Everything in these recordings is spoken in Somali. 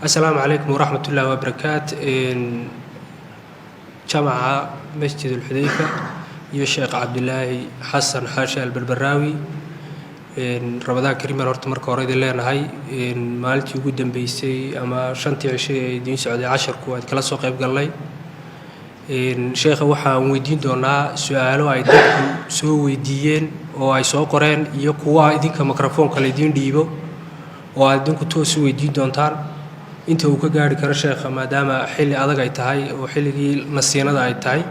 السلام عليكم ورحمة الله وبركاته. جامعة مسجد الحذيفة يا شيخ عبد الله حسن حاشا البربراوي. رمضان كريم horta marka hore idin leenahay maalintii ugu dambeysay ama shantii cisho ee idiin socday 10ku aad kala soo qayb galnay. sheekha waxaan weydiin doonaa su'aalo ay dadku soo weydiiyeen oo ay soo qoreen iyo kuwa idinka mikrofoonka la idiin dhiibo oo aad idinku toos u weydiin doontaan inta uu ka gaari karo sheekha maadaama xilli adag ay tahay oo xilligii nasiinada ay tahay.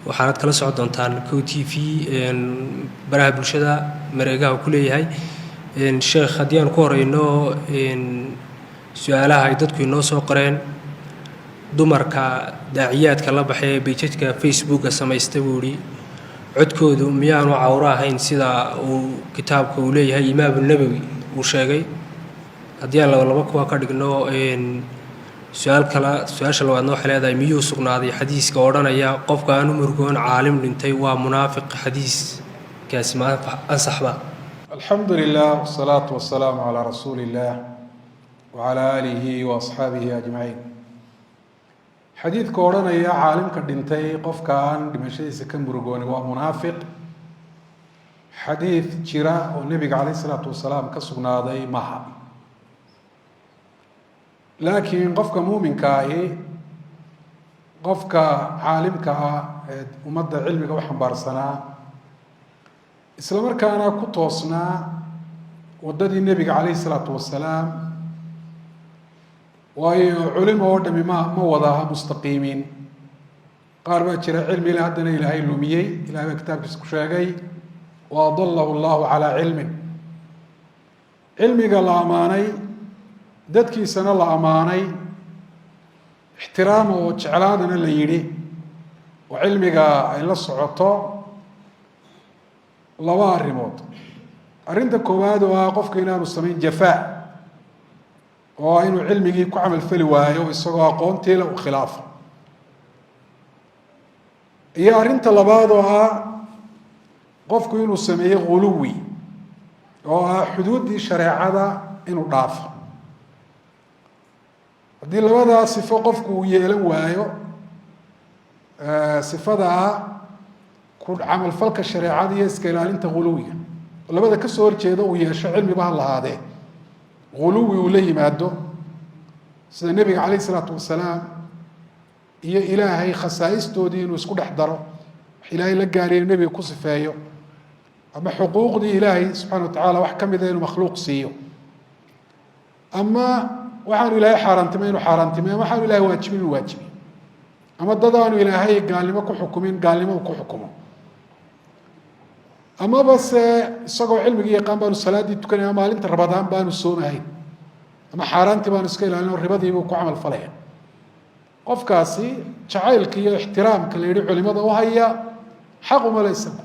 waxaanad kala socon doontaan QTV baraha bulshada mareegaha ku leeyahay. sheekh haddii aan ku horeyno su'aalaha ay dadku inoo soo qoreen dumarka daaciyaadka la baxay page-ka Facebook samaystay buu yiri codkoodu miyaanu cawra ahayn sida uu kitaabka uu leeyahay Imaam Nawawi uu sheegay. haddii aan laba kuwa ka dhigno su-aasha labaadna waxay leedahay miyuu sugnaaday xadiiska odhanaya qofka aan u murgoon caalim dhintay waa munaafiq xadiiskaasi ma ansaxba. الحمد لله والصلاة والسلام على رسول الله وعلى آله وأصحابه أجمعين. حديث كورنا يا عالم كدنتي قف كان دمشق سكن برجوني ومنافق حديث شراء والنبي عليه الصلاة والسلام كسرنا ذي معه. لكن قفك مؤمن كاهي قفك عالم كا ومدى علمك وحبار سنة إسلام كان كتوسنا وددي النبي عليه الصلاة والسلام وعلم ودم ما وضعها مستقيمين قال بأشر علم إلى هدنا إلى هاي اللومية إلى هاي كتاب كسكشاقي وأضله الله على علم علمي قال أماني dadkii sana la amaanay ixtiraam oo jeclaadana la yiri oo cilmiga ay la socoto laba arrimood. arrinta koowaad waa qofka inaanu sameyn jafaa oo inuu cilmigii ku camal fali waayo isagoo aqoontii la khilaafo. iyo arrinta labaad oo ah qofku inuu sameeyo quluwi oo ah xuduudii shareecada inuu dhaafo. haddii labadaa sifo qofku uu yeelan waayo sifada ku camalfalka shareecada iyo iska ilaalinta quluwiga labada ka soo horjeeda uu yeesho cilmiba ha lahaadee quluwi uu la yimaado sida nebiga calayhi salaatu wasalaam iyo ilaahay khasaa'istoodii inuu isku dhex daro wax ilaahay la gaariyo nebiga ku sifeeyo ama xuquuqdii ilaahay subxaana wa tacaala wax ka mida inuu makhluuq siiyo ama waxaanu ilaahay xaaraantimay inuu xaaraantimay ama waxaanu ilaahay waajibin inuu waajibiyo ama dadaanu ilaahay gaalnimo ku xukumin gaalnimo uu ku xukumo amaba se isagoo cilmigii yaqaan baanu salaaddii tukanaya maalinta rabadaan baanu soomahayn ama xaaraantii baanu iska ilaalin ribadiibuu ku camal falaya. qofkaasi jacaylka iyo ixtiraamka la yidhi culimada u haya xaq uma le isagu.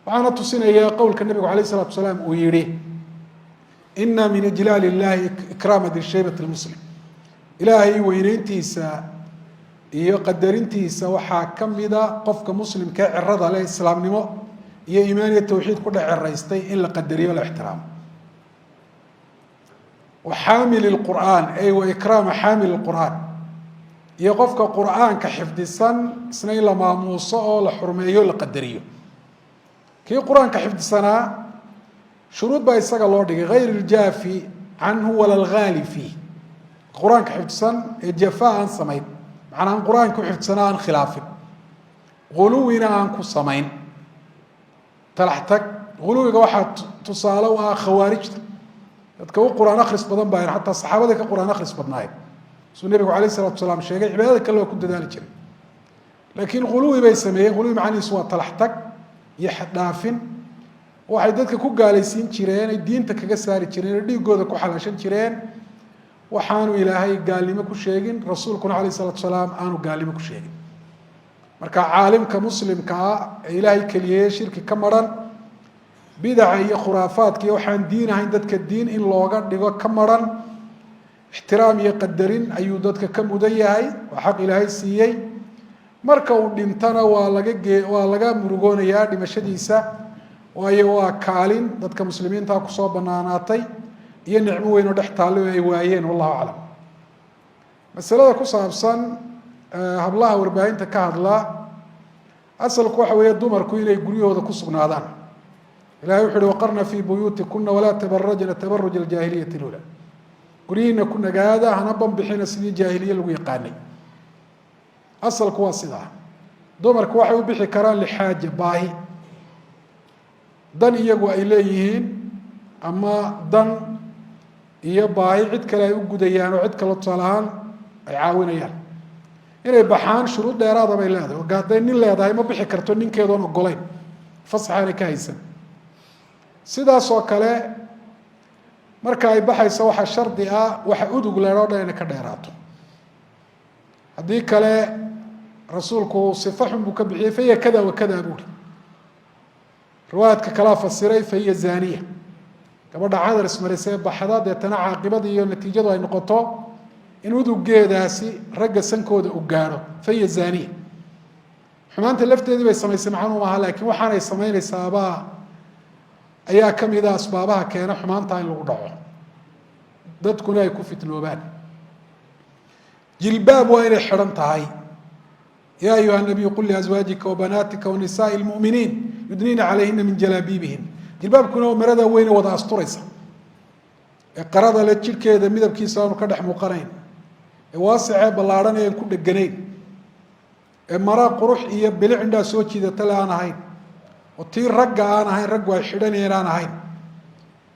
waxaana tusinayaa qowlka nebigu calayhi salaatu wasalaam uu yidhi إن من إجلال الله إكرام ذي الشيبة المسلم. إلهي وينينتيسا إيو قدرينتيسا وحا كمدا قفك مسلم كعرض عليه السلام نمو إيا إيمانية التوحيد كل عريستي إلا قدرية والاحترام. وحامل القرآن أي وإكرام حامل القرآن إيا قفك قرآن كحفظ السن سنين لما موصى لحرميه لقدريه. كي قرآن كحفظ السنة شروط بقى يسقى الله دقي غير الجافي عنه ولا الغالي فيه. القرآن كحفظا الجفاء عن سمين معناه القرآن كحفظنا عن خلافه غلونا عن كسمين تلحتك غلوي واحد تصالوا خوارج تكو القرآن أخرس بدن باين حتى الصحابة ذيك القرآن أخرس بدناهم سو النبي عليه الصلاة والسلام شيء عبادة كله كنت ذلك لكن غلوي بيسميه غلوي معني سوى تلحتك يحدافن waxay dadka ku gaalaysiin jireen ay diinta kaga saari jireen dhiigooda ku xalaashan jireen waxaanu ilaahay gaalnimo ku sheegin rasuulkuna calayhi salaatu wasalaam aanu gaalnimo ku sheegin. marka caalimka muslimka ah ee ilaahay kaliye shirki ka maran bid'a iyo khuraafaadka iyo waxaan diin ahayn dadka diin in looga dhigo ka maran ixtiraam iyo qadarin ayuu dadka ka mudan yahay waa xaq ilaahay siiyey. marka uu dhintana waa laga murugoonayaa dhimashadiisa waayo waa kaalin dadka muslimiinta ku soo banaanaatay iyo nicmo weyn oo dhex taalo ay waayeen wallahu a'lam. masalada ku saabsan hablaha warbaahinta ka hadla asalku waxa weeye dumarku inay guryahooda ku sugnaadaan. ilahay wuxu uhi waqarna fii buyuutikuna walaa tabarajna tabaruj aljaahiliyati lula, guryihiina ku nagaada hana banbixina sidii jaahiliye lagu yaqaanay. asalku waa sidaa. dumarku waxay u bixi karaan lixaaja, baahi, dan iyagu ay leeyihiin ama dan iyo baahi cid kale ay u gudayaan oo cid kale tusaale ahaan ay caawinayaan. inay baxaan shuruud dheeraada bay leedahay. oo hadday nin leedahay ma bixi karto ninkeedoon ogolayn, fasaxaanay ka haysan. sidaas oo kale marka ay baxayso waxaa shardi ah waxa udug leedhoo dhan inay ka dheeraato. haddii kale rasuulku sifa xun buu ka bixiyey fahiya kada wa kada buuri. riwaayadka kalaa fasiray fahiya zaaniya, gabadha cadar ismarisee baxda deetana caaqibada iyo natiijadu ay noqoto in udugeedaasi ragga sankooda u gaadho, fahiya zaaniya. xumaanta lafteedii bay samaysay macnuu maaha, laakiin waxaanay samaynaysaabaa ayaa ka mida asbaabaha keena xumaanta in lagu dhaco, dadkuna ay ku fitnoobaan. jilbaab waa inay xidhan tahay. ya ayuha nabiyu qul liazwaajika wabanaatika wanisaai lmuminiin yudniina calayhina min jalaabiibihin. jilbaabkuna marada weyne wada asturaysa ee qarada le jidhkeeda midabkiisa aanu ka dhex muuqanayn, ee waasicee ballaadhan ean ku dheganayn, ee mara qurux iyo bilic indhaa soo jiidata le aan ahayn, oo tii ragga aan ahayn, raggu ay xidhanayeen aan ahayn,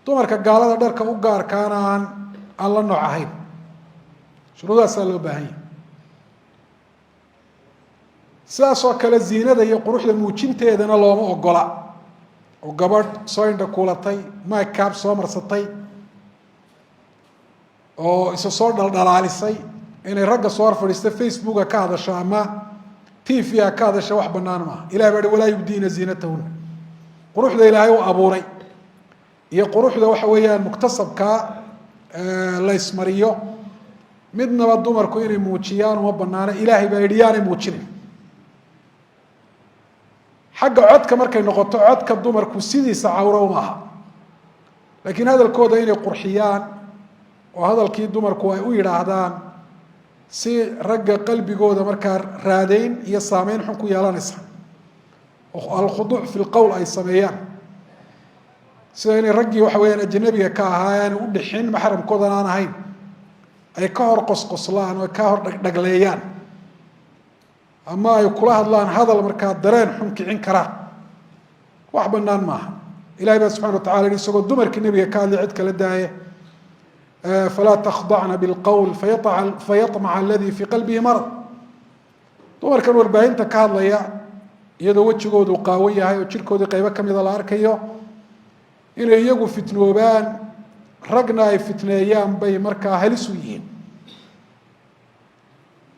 dumarka gaalada dharka u gaarkaana aan la nooc ahayn. shuruudaasaa loo baahan yahay. sidaas oo kale ziinada iyo quruxda muujinteedana looma ogola. oo gabadh soo indha kuulatay, makeup soo marsatay, oo isa soo dhaldhalaalisay inay ragga soo hor fadhiista facebooka ka hadasho ama tvga ka hadasha wax banaan maaha. ilahay baa hi walaa yubdiina ziinatahuna. quruxda ilaahay u abuuray iyo quruxda waxa weeyaan muktasabka la ismariyo midnaba dumarku inay muujiyaan uma banaano. ilaahay baa yidhi yaanay muujinin. xagga codka markay noqoto, codka dumarku sidiisa cawro uma aha, laakiin hadalkooda inay qurxiyaan oo hadalkii dumarku ay u yidhaahdaan si ragga qalbigooda markaa raadayn iyo saameyn xun ku yeelanaysa. alkhuduuc fi lqowl ay sameeyaan, sida inay raggii waxa weyaan ajnabiga ka ahaa aanay u dhixin maxramkoodan aan ahayn, ay ka hor qosqoslaan oo ay ka hor dhagdhagleeyaan, ama ay kula hadlaan hadal markaa dareen xun kicin karaan, wax banaan maaha. ilahay baa subxana wa tacala isagoo dumarkii nebiga ka hadlay cid kala daaye falaa takhdacna bilqowl fayaطmaca aladii fii qalbihi marad. dumarkan warbaahinta ka hadlaya iyadoo wejigoodu qaawan yahay oo jirkoodii qaybo kamida la arkayo, inay iyagu fitnoobaan ragna ay fitneeyaan bay markaa halis u yihiin.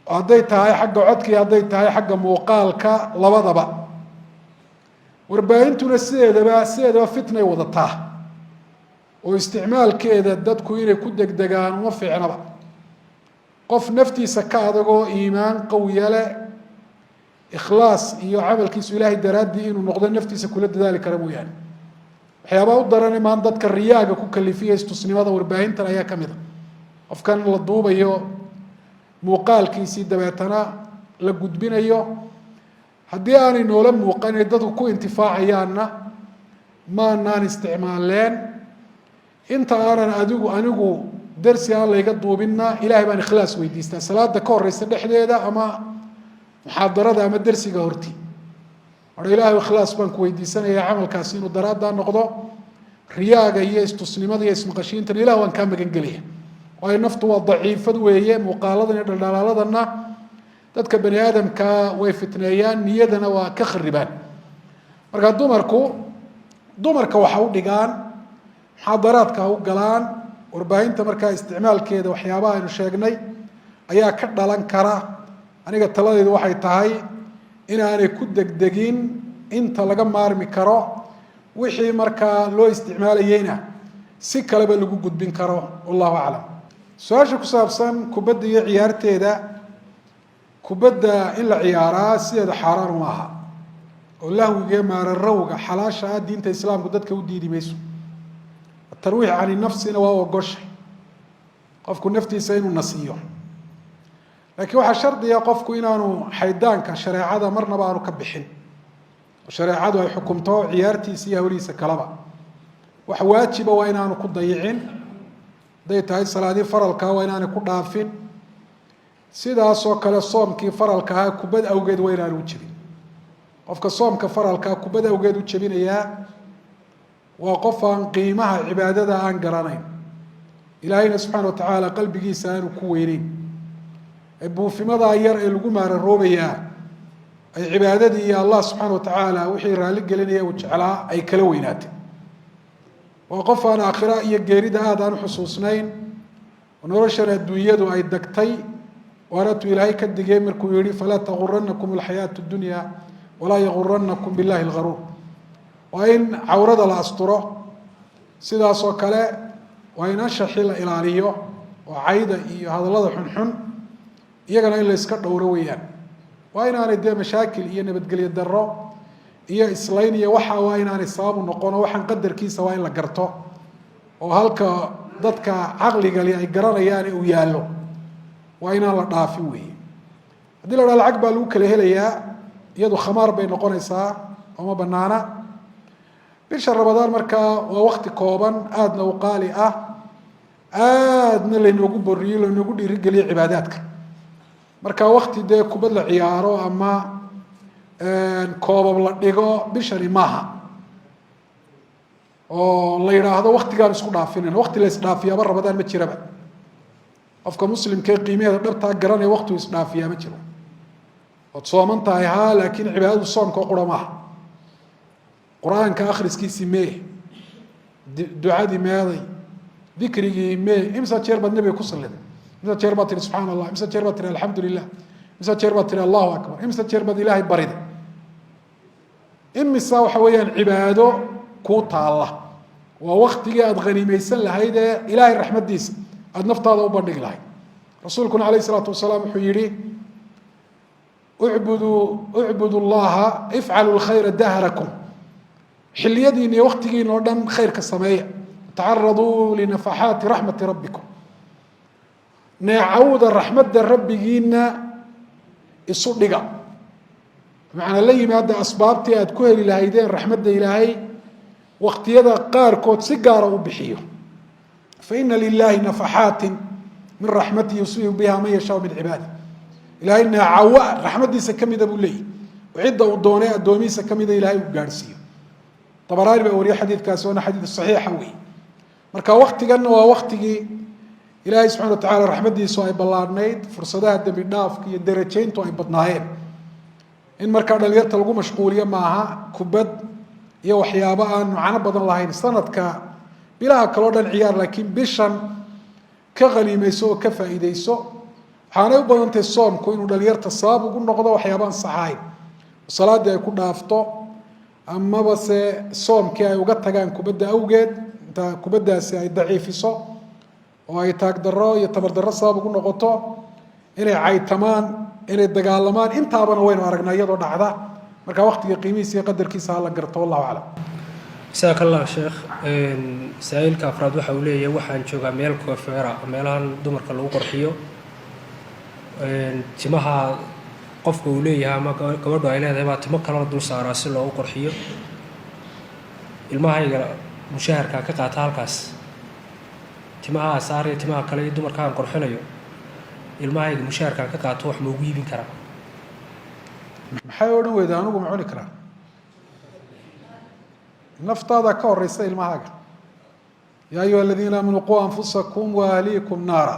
hadday tahay xagga codkii, hadday tahay xagga muuqaalka, labadaba. warbaahintuna sideedaba fitnay wadataa, oo isticmaalkeeda dadku inay ku degdegaan uma fiicnaba. qof naftiisa ka adagoo iimaan qawiya leh, ikhlaas iyo camalkiisu ilaahay daraaddii inuu noqdo naftiisa kula dadaali kara mooyaane. waxyaabaa u daran maan dadka riyaaga ku kalifiya istusnimada warbaahintan ayaa ka mid a. qofkan la duubayo muuqaalkiisii dabeetana la gudbinayo, haddii aanay noola muuqan inay dadku ku intifaacayaanna maanaan isticmaaleen. inta aanan anigu darsi aan layga duubinna ilahay baan ikhlaas weydiistaa salaada ka horeysa dhexdeeda ama muxaadarada ama dersiga hortii. mar ilahay ikhlaas baan ku weydiisanayaa camalkaasi inuu daraaddaa noqdo. riyaaga iyo istusnimada iyo ismaqashiintana ilah waan kaa magan gelaya, waayo naftu waa daciifad weeye. muuqaaladan iyo dhaldhalaaladana dadka bani aadamka way fitneeyaan, niyadana waa ka kharibaan. marka dumarka waxa u dhigaan, muxaadaraadka ha u galaan. warbaahinta markaa isticmaalkeeda waxyaabaha aynu sheegnay ayaa ka dhalan kara. aniga taladeedu waxay tahay inaanay ku degdegin inta laga maarmi karo. wixii markaa loo isticmaalayeyna si kaleba lagu gudbin karo. wallahu aclam. su-aasha ku saabsan kubadda iyo ciyaarteeda, kubadda in la ciyaaraa sideeda xaaraan uma aha, oo lahwiga iyo maararawga xalaasha ah diinta islaamku dadka u diidi mayso. tarwiix cani nafsina waa ogoshay qofku naftiisa inuu nasiyo. laakiin waxaa shardiga qofku inaanu xaydaanka shareecada marnaba aanu ka bixin shareecadu ay xukumto ciyaartiisa iyo hawlihiisa kalaba wax waajiba waa inaanu ku dayicin haday tahay salaadii faralkaa waa inaanay ku dhaafin sidaasoo kale soomkii faralkahaa kubad awgeed waa inaanu u jebin qofka soomka faralkaa kubad awgeed u jebinayaa waa qof aan qiimaha cibaadada aan garanayn ilaahayna subxaana wa tacaala qalbigiisa aanu ku weyneyn ee buufimadaa yar ee lagu maararoobayaa ay cibaadadii iyo allah subxaana wa tacaala wixii raalli gelinaya uu jeclaa ay kala weynaatay waa qof aan aakhira iyo geerida aada aan xusuusnayn oo noloshan adduunyadu ay degtay waana tuu ilaahay ka digay markuu yihi falaa taguranakum alxayaatu dunya walaa yaguranakum billahi algaruur waa in cawrada la asturo sidaasoo kale waa in anshaxii la ilaaliyo oo cayda iyo hadallada xunxun iyagana in la iska dhowro weeyaan waa inaanay dee mashaakil iyo nabadgelyo darro iyo islayn iyo waxa waa inaanay sababu noqon oo waxaan qadarkiisa waa in la garto oo halka dadka caqliga li ay garanayaan uu yaallo waa inaan la dhaafin weeye haddii la dhaha lacag baa lagu kala helayaa iyadu khamaar bay noqonaysaa ooma banaana bisha ramadaan markaa waa wakti kooban aadna u qaali ah aadna laynoogu boriyo laynoogu dhiirigeliyo cibaadaadka marka wakti dee kubad la ciyaaro ama koobab la dhigo bishani maaha oo la yidhaahdo waktigaan isku dhaafinayna wakti la isdhaafiyaaba ramadaan ma jiraba qofka muslimkee qiimaheeda dhabtaa garanaya waktigu isdhaafiyaa ma jiro ood sooman tahay haa laakiin cibaadadu soomkao qura maaha qur-aanka akhriskiisii mee ducadii meeday dikrigii mee imsa jeer baad nebiga ku salliday imsa jeer baad tihi subxaan allah imsa jeer baad tihi alxamdu lilah imsa jeer baad tihi allahu akbar imsa jeer baad ilaahay bariday imisa waxa weeyaan cibaado kuu taalla waa waktigii aada haniimaysan lahayd ee ilaahay raxmaddiisa aada naftaada u bandhigi lahayd rasuulkuna alayh isalaatu wasalaam wuxuu yihi ucbudu llaha ifcalu lkhayra dahrakum xiliyadiina iyo waktigiina oo dhan khayrka sameeya tacaraduu linafaxaati raxmati rabbikum neecawda raxmadda rabbigiina isu dhiga macanaa la yimaada asbaabtii aad ku heli lahaydeen raxmadda ilaahay waktiyada qaarkood si gaara u bixiyo faina lilahi nafaxaati min raxmati yusiibu biha man yashaau min cibaadi ilahay neecawo raxmaddiisa kamida buu leeyahy cidda uu doonay addoomihiisa kamida ilahay uu gaadhsiiyo abaraani baa wariye xadiidkaasi waana xadiid saxiixa wey marka waktiganna waa waktigii ilaahay subxana wa tacala raxmaddiisu ay ballaadhnayd fursadaha dembi dhaafka iyo darajayntu ay badnaayeen in markaa dhalinyarta lagu mashquuliyo maaha kubad iyo waxyaabo aan macno badan lahayn sanadka bilaha kaleo dhan ciyaar laakiin bishan ka haniimayso oo ka faa'iideyso waxaanay u badantahay soomku inuu dhalinyarta sabab ugu noqdo waxyaaba aan saxahayn salaaddii ay ku dhaafto amaba se soomkii ay uga tagaan kubadda awgeed inta kubaddaasi ay daciifiso oo ay taagdarro iyo tabardarro sabab ugu noqoto inay caytamaan inay dagaalamaan intaabana waynu aragnaa iyadoo dhacda marka waktiga qiimihiisa iyo qadarkiisa hala garto wallahu aclam jasaaka allah sheekh saa-iilka afraad waxa uu leeyahay waxaan joogaa meel koofeera meelahan dumarka lagu qorxiyo timaha qofka uu leeyahay ama gabadhu ay leedahay baa timo kalena dul saaraa si loogu qorxiyo ilmahayga mushaharkaa ka qaata halkaas timahaa saariyo timaha kale iyo dumarka aan qorxinayo ilmahayga mushaharkaan ka qaato wax maugu iibin karaa maxay odhan weyda anigu ma cuni karaa naftaada ka horeysa ilmahaaga yaa ayuha aladiina aamanuu quu anfusakum waahliikum naara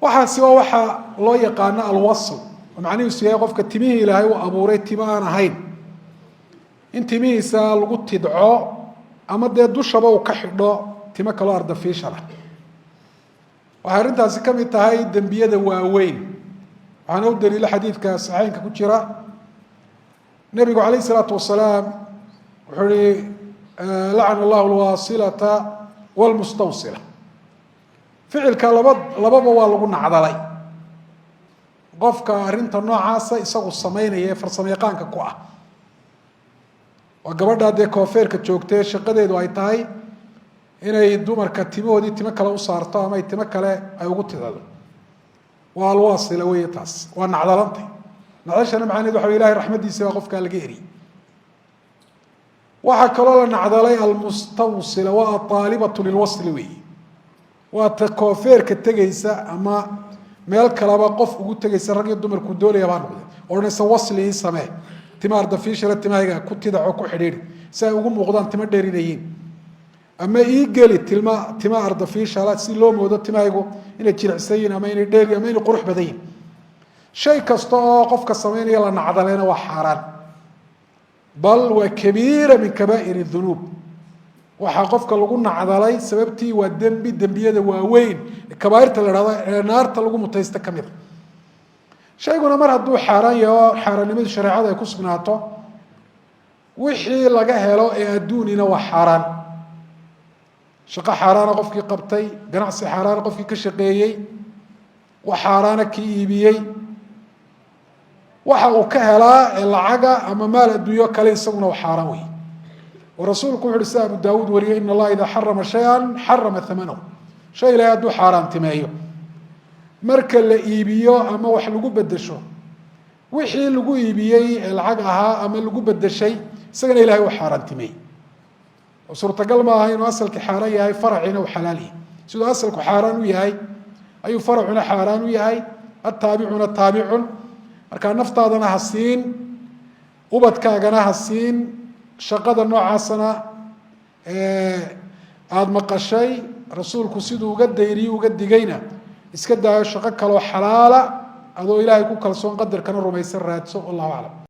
waxaasi waa waxa loo yaqaano alwasl oo macnihiisu yahay qofka timihii ilaahay uu abuuray timo aan ahayn in timihiisa lagu tidco ama dee dushaba uu ka xidho timo kaloo ardafiishalah waxay arrintaasi ka mid tahay dembiyada waaweyn waxaana u daliilo xadiidka saxiixeynka ku jira nebigu calayh isalaatu wasalaam wuxuu ihi lacana allahu alwaasilata waalmustawsila ficilka lababa waa lagu nacdalay qofka arrinta noocaasa isagu samaynaya ee farsamo yaqaanka ku ah waa gabadhaa dee koofeerka joogtee shaqadeedu ay tahay inay dumarka timahoodii timo kale u saarto ama ay timo kale ay ugu tidado waa alwaasila weeye taas waa nacdalantay nacdashana macnaheed waxa ilahay raxmadiisa baa qofkaa laga eriyey waxaa kaloo la nacdalay almustawsila waa aalibatu lilwasli weeye waa ta koofeerka tegaysa ama meel kaleba qof ugu tegaysa rag iyo dumarku doolaya baa noqday odhanaysa wasli ii samee tima ardafiishale timahayga ku tidaco ku xidhiidhi si ay ugu muuqdaan timo dheerinayiin ama ii geli tima ardafiishala si loo moodo timahaygu inay jilicsan yihin ama inay dheer ama inay qurux badan yihin shay kasta oo qofka samaynaya la nacdalayna waa xaaraan bal waa kabiira min kabaa'ir dunuub waxaa qofka lagu nacdalay sababtii waa dembi dembiyada waaweyn kabaairta la hahdo ee naarta lagu mutaysta ka mida shayguna mar hadduu xaaraan yahay oo xaaraannimadu shareecada ay ku sugnaato wixii laga helo ee adduunina waa xaaraan shaqo xaaraana qofkii qabtay ganacsi xaaraana qofkii ka shaqeeyey wax xaaraana kii iibiyey waxa uu ka helaa ee lacaga ama maal adduunyo kale isaguna waa xaaraan wey oo rasuulku wuxu uhi sida abu daawuud wariyay in allaha idaa xarama shay-an xarama amanahu shay ilahay hadduu xaaraantimeeyo marka la iibiyo ama wax lagu bedesho wixii lagu iibiyey ee lacag ahaa ama lagu bedeshay isagana ilahay uu xaaraantimeeyey oo suurtagal ma aha inuu asalki xaaraan yahay faraciina uu xalaal yahay siduu asalku xaaraan u yahay ayuu faracuna xaaraan u yahay attaabicuna taabicun markaa naftaadana ha siin ubadkaagana ha siin shaqada noocaasana aada maqashay rasuulku siduu uga dayriye uga digayna iska daayo shaqo kaloo xalaala adoo ilaahay ku kalsoon qadarkana rumaysan raadso wallahu aclam